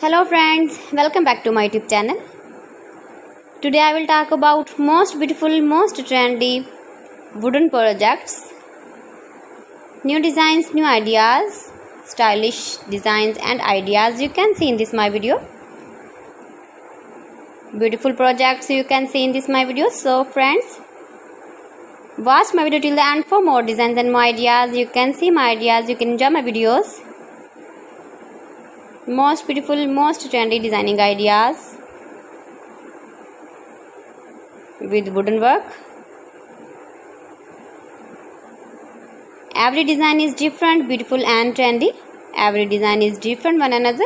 Hello friends, welcome back to my YouTube channel. Today I will talk about most beautiful, most trendy wooden projects, new designs, new ideas, stylish designs and ideas you can see in this my video. Beautiful projects you can see in this my video. So friends, watch my video till the end for more designs and more ideas. You can see my ideas, you can enjoy my videos. Most beautiful, most trendy designing ideas with wooden work. Every design is different, beautiful and trendy. Every design is different one another.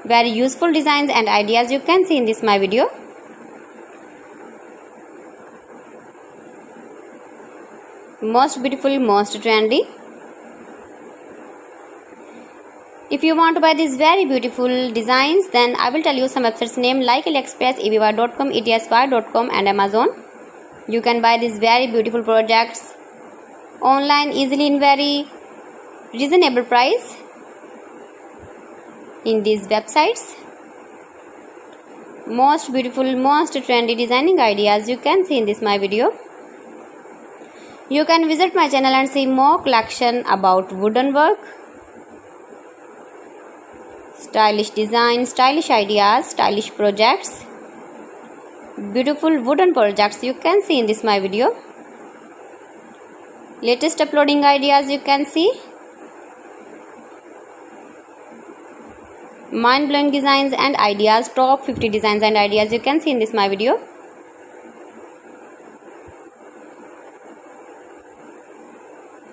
Very useful designs and ideas you can see in this my video. Most beautiful, most trendy. If you want to buy these very beautiful designs, then I will tell you some websites name like AliExpress, eBay.com, etsy.com and Amazon. You can buy these very beautiful projects online easily in very reasonable price in these websites. Most beautiful, most trendy designing ideas you can see in this my video. You can visit my channel and see more collection about wooden work, stylish design, stylish ideas, stylish projects, beautiful wooden projects you can see in this my video. Latest uploading ideas you can see. Mind-blowing designs and ideas, top 50 designs and ideas you can see in this my video.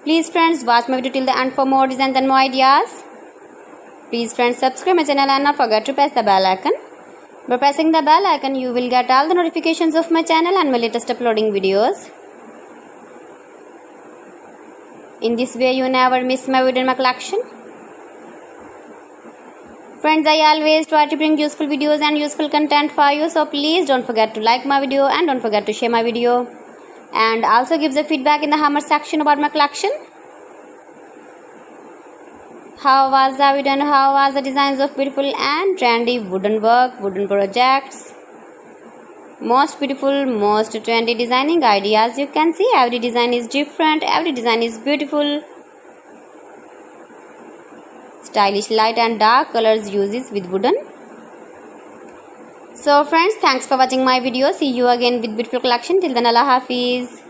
Please friends, watch my video till the end for more designs and more ideas. Please friends, subscribe my channel and not forget to press the bell icon. By pressing the bell icon, you will get all the notifications of my channel and my latest uploading videos. In this way, you never miss my video in my collection. Friends, I always try to bring useful videos and useful content for you. So please don't forget to like my video and don't forget to share my video. And also give the feedback in the comment section about my collection. How was the video and how was the designs of beautiful and trendy wooden work, wooden projects. Most beautiful, most trendy designing ideas you can see. Every design is different, every design is beautiful. Stylish light and dark colors uses with wooden. So friends, thanks for watching my video. See you again with beautiful collection. Till then, Allah Hafiz.